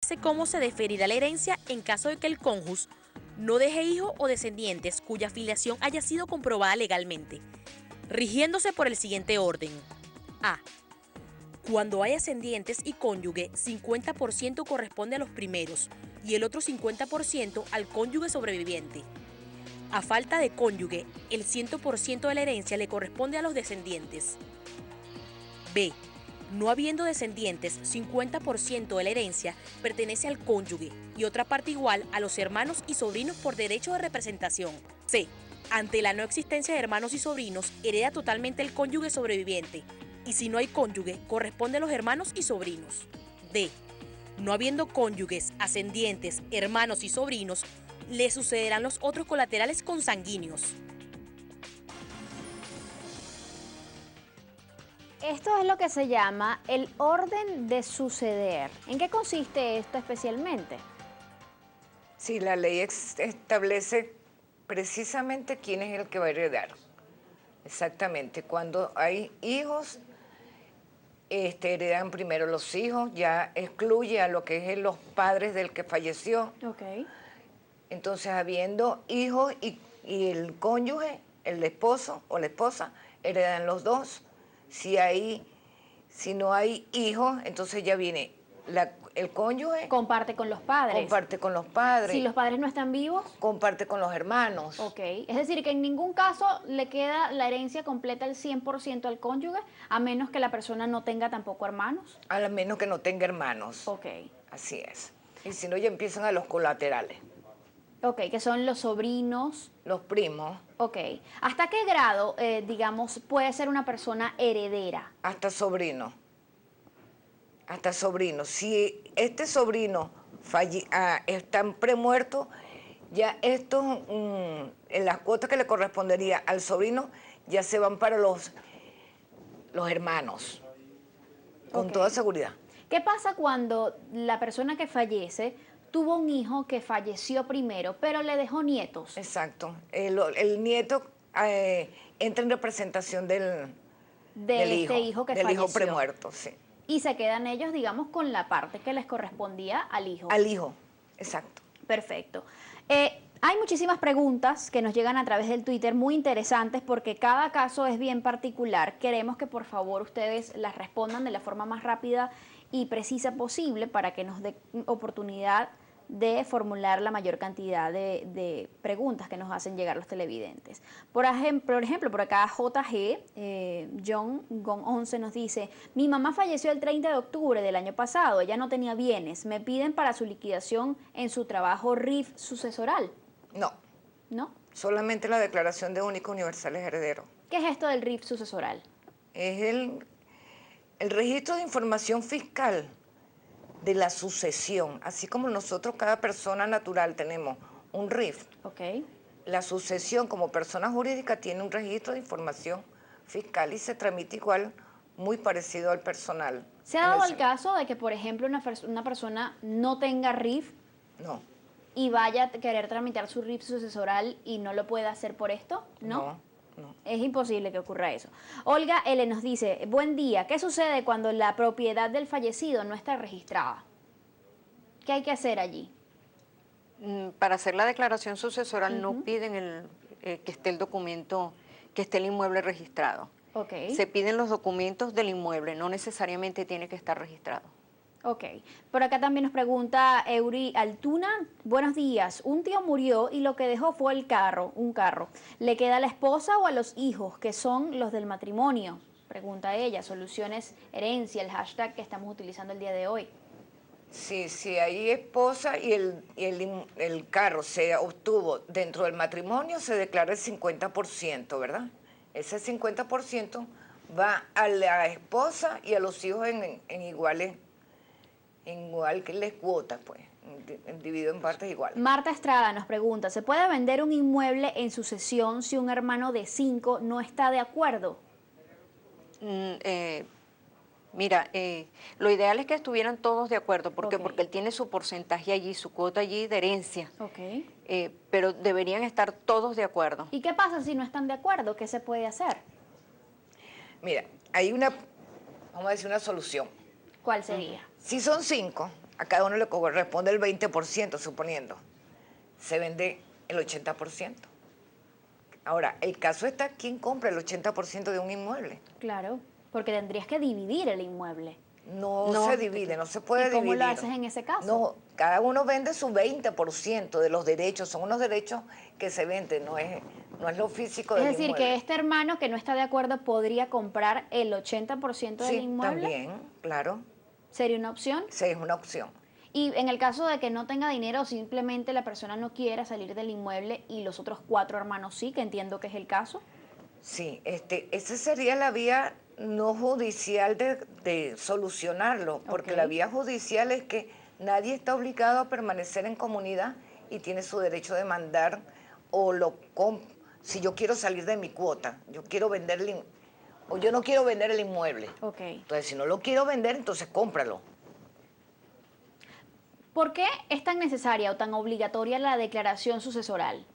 establece cómo se diferirá la herencia en caso de que el cónyuge no deje hijos o descendientes cuya filiación haya sido comprobada legalmente, rigiéndose por el siguiente orden. A. Cuando hay ascendientes y cónyuge, 50% corresponde a los primeros y el otro 50% al cónyuge sobreviviente. A falta de cónyuge, el 100% de la herencia le corresponde a los descendientes. B. No habiendo descendientes, 50% de la herencia pertenece al cónyuge y otra parte igual a los hermanos y sobrinos por derecho de representación. C. Ante la no existencia de hermanos y sobrinos, hereda totalmente el cónyuge sobreviviente, y si no hay cónyuge, corresponde a los hermanos y sobrinos. D. No habiendo cónyuges, ascendientes, hermanos y sobrinos, le sucederán los otros colaterales consanguíneos. Esto es lo que se llama el orden de suceder. ¿En qué consiste esto especialmente? Sí, la ley establece precisamente quién es el que va a heredar. Exactamente. Cuando hay hijos, heredan primero los hijos, ya excluye a lo que es los padres del que falleció. Ok. Entonces, habiendo hijos y el cónyuge, el esposo o la esposa, heredan los dos. Si no hay hijos, entonces ya viene el cónyuge. Comparte con los padres. Comparte con los padres. Si los padres no están vivos. Comparte con los hermanos. Ok. Es decir, que en ningún caso le queda la herencia completa el 100% al cónyuge, a menos que la persona no tenga tampoco hermanos. A menos que no tenga hermanos. Ok. Así es. Y si no, ya empiezan a los colaterales. Ok, que son los sobrinos. Los primos. Ok. ¿Hasta qué grado, digamos, puede ser una persona heredera? Hasta sobrino. Hasta sobrino. Si este sobrino está premuerto, ya estos, en las cuotas que le correspondería al sobrino, ya se van para los hermanos. Con toda seguridad. ¿Qué pasa cuando la persona que fallece tuvo un hijo que falleció primero, pero le dejó nietos? Exacto. El nieto entra en representación del hijo que falleció. Del hijo premuerto, sí. Y se quedan ellos, digamos, con la parte que les correspondía al hijo. Al hijo, exacto. Perfecto. Hay muchísimas preguntas que nos llegan a través del Twitter, muy interesantes, porque cada caso es bien particular. Queremos que por favor ustedes las respondan de la forma más rápida y precisa posible para que nos dé oportunidad de formular la mayor cantidad de preguntas que nos hacen llegar los televidentes. Por ejemplo, por acá JG, John Gon 11 nos dice: mi mamá falleció el 30 de octubre del año pasado, ella no tenía bienes, me piden para su liquidación en su trabajo RIF sucesoral. No. ¿No? Solamente la declaración de único universales herederos. ¿Qué es esto del RIF sucesoral? Es el registro de información fiscal de la sucesión. Así como nosotros, cada persona natural, tenemos un RIF. Ok. La sucesión como persona jurídica tiene un registro de información fiscal y se tramita igual, muy parecido al personal. ¿Se ha dado el caso de que, por ejemplo, una persona no tenga RIF? No. Y vaya a querer tramitar su RIF sucesoral y no lo pueda hacer por esto? No. No. Es imposible que ocurra eso. Olga L. nos dice: buen día, ¿qué sucede cuando la propiedad del fallecido no está registrada? ¿Qué hay que hacer allí? Para hacer la declaración sucesoral no piden que esté el documento, que esté el inmueble registrado. Okay. Se piden los documentos del inmueble, no necesariamente tiene que estar registrado. Ok. Por acá también nos pregunta Eury Altuna: buenos días, un tío murió y lo que dejó fue un carro. ¿Le queda a la esposa o a los hijos, que son los del matrimonio? Pregunta ella. Soluciones Herencia, el hashtag que estamos utilizando el día de hoy. Si hay esposa y el carro se obtuvo dentro del matrimonio, se declara el 50%, ¿verdad? Ese 50% va a la esposa y a los hijos en igual que les cuotas, pues, dividido en partes iguales. Marta Estrada nos pregunta: ¿se puede vender un inmueble en sucesión si un hermano de 5 no está de acuerdo? Mira, lo ideal es que estuvieran todos de acuerdo. ¿Por qué? Porque él tiene su porcentaje allí, su cuota allí de herencia. Pero deberían estar todos de acuerdo. ¿Y qué pasa si no están de acuerdo? ¿Qué se puede hacer? Mira, vamos a decir una solución. ¿Cuál sería? Si son 5, a cada uno le corresponde el 20%, suponiendo. Se vende el 80%. Ahora, el caso está quién compra el 80% de un inmueble. Claro, porque tendrías que dividir el inmueble. No se divide, no se puede ¿Y cómo dividir. lo haces en ese caso? No, cada uno vende su 20% de los derechos. Son unos derechos que se venden, no es lo físico del Es decir, inmueble. que este hermano que no está de acuerdo podría comprar el 80% del Sí, inmueble. también, claro. ¿Sería una opción? Sí, es una opción. Y en el caso de que no tenga dinero, simplemente la persona no quiera salir del inmueble y los otros 4 hermanos sí, que entiendo que es el caso. Sí, esa sería la vía no judicial de solucionarlo, porque Ok. la vía judicial es que nadie está obligado a permanecer en comunidad y tiene su derecho de mandar si yo quiero salir de mi cuota, yo quiero vender o yo no quiero vender el inmueble. Ok. Entonces, si no lo quiero vender, entonces cómpralo. ¿Por qué es tan necesaria o tan obligatoria la declaración sucesoral?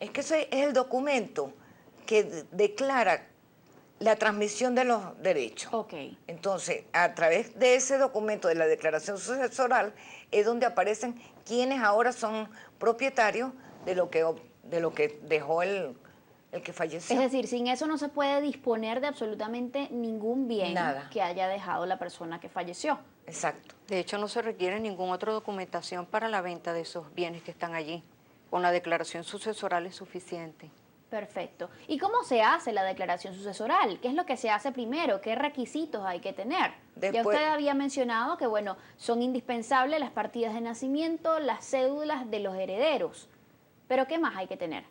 Es que ese es el documento que declara la transmisión de los derechos. Ok. Entonces, a través de ese documento de la declaración sucesoral es donde aparecen quienes ahora son propietarios de lo que dejó el que falleció. Es decir, sin eso no se puede disponer de absolutamente ningún bien Nada. que haya dejado la persona que falleció. Exacto. De hecho, no se requiere ninguna otra documentación para la venta de esos bienes que están allí. Con la declaración sucesoral es suficiente. Perfecto. ¿Y cómo se hace la declaración sucesoral? ¿Qué es lo que se hace primero? ¿Qué requisitos hay que tener? Ya Después- usted había mencionado que, bueno, son indispensables las partidas de nacimiento, las cédulas de los herederos. Pero ¿qué más hay que tener?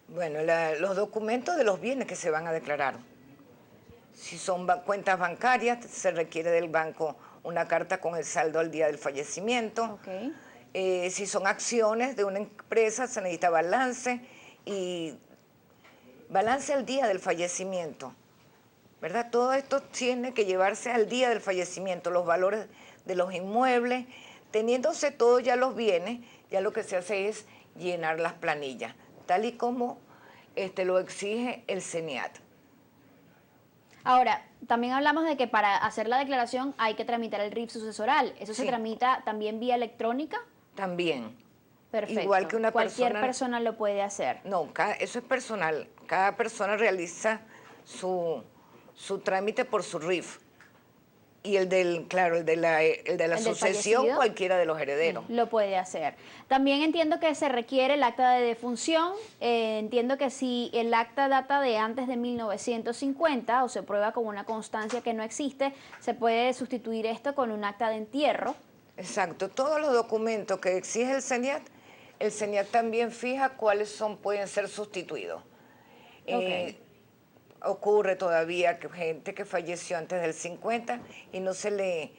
Bueno, los documentos de los bienes que se van a declarar. Si son cuentas bancarias, se requiere del banco una carta con el saldo al día del fallecimiento. Ok. Si son acciones de una empresa, se necesita balance y balance al día del fallecimiento, ¿verdad? Todo esto tiene que llevarse al día del fallecimiento, los valores de los inmuebles, teniéndose todos ya los bienes, ya lo que se hace es llenar las planillas, tal y como lo exige el CENIAT. Ahora, también hablamos de que para hacer la declaración hay que tramitar el RIF sucesoral. ¿Eso se Sí. tramita también vía electrónica? También. Perfecto. Igual que una Cualquier persona lo puede hacer. No, eso es personal. Cada persona realiza su trámite por su RIF. Y el de la del sucesión, fallecido, cualquiera de los herederos. lo puede hacer. También entiendo que se requiere el acta de defunción. Entiendo que si el acta data de antes de 1950 o se prueba con una constancia que no existe, se puede sustituir esto con un acta de entierro. Exacto. Todos los documentos que exige el CENIAT también fija cuáles pueden ser sustituidos. Ok. Ocurre todavía que gente que falleció antes del 50 y no se le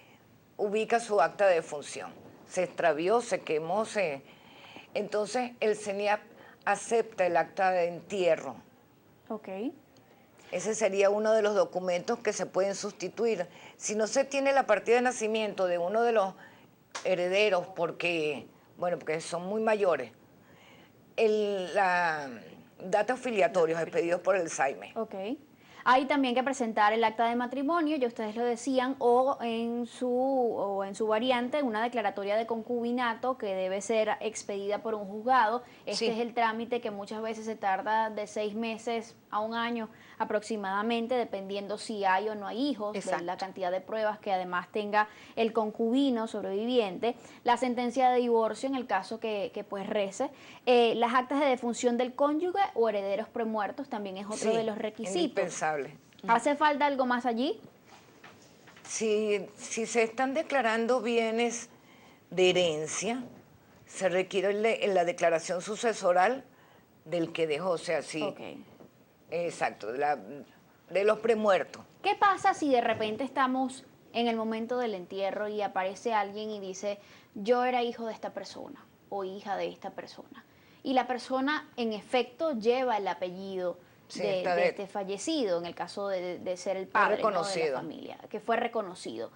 ubica su acta de defunción. Se extravió, se quemó, entonces el CENIAT acepta el acta de entierro. Ok. Ese sería uno de los documentos que se pueden sustituir. Si no se tiene la partida de nacimiento de uno de los herederos porque son muy mayores, la datos filiatorios expedidos por el SAIME. Ok. Hay también que presentar el acta de matrimonio, ya ustedes lo decían, o en su variante, una declaratoria de concubinato que debe ser expedida por un juzgado. Este Sí. es el trámite que muchas veces se tarda de 6 meses a 1 año aproximadamente, dependiendo si hay o no hay hijos, de Exacto. la cantidad de pruebas que además tenga el concubino sobreviviente, la sentencia de divorcio en el caso que pues rece, las actas de defunción del cónyuge o herederos premuertos también es otro Sí, de los requisitos. indispensable. ¿Hace falta algo más allí? Si se están declarando bienes de herencia, se requiere la declaración sucesoral del que dejó, o sea, sí. Ok. Exacto, de los premuertos. ¿Qué pasa si de repente estamos en el momento del entierro y aparece alguien y dice, yo era hijo de esta persona o hija de esta persona? Y la persona en efecto lleva el apellido Sí, de está de- este fallecido, en el caso de ser el padre, ¿no?, de reconocido. la familia, que fue reconocido.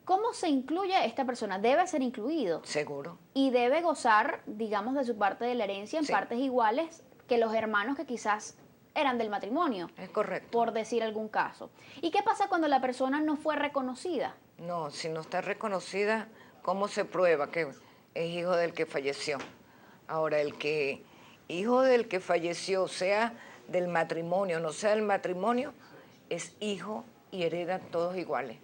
¿Cómo se incluye esta persona? Debe ser incluido Seguro. y debe gozar, digamos, de su parte de la herencia en Sí. partes iguales que los hermanos que quizás eran del matrimonio. Es correcto. Por decir algún caso. ¿Y qué pasa cuando la persona no fue reconocida? No, si no está reconocida, ¿cómo se prueba que es hijo del que falleció? Ahora, hijo del que falleció, sea del matrimonio, no sea del matrimonio, es hijo y heredan todos iguales.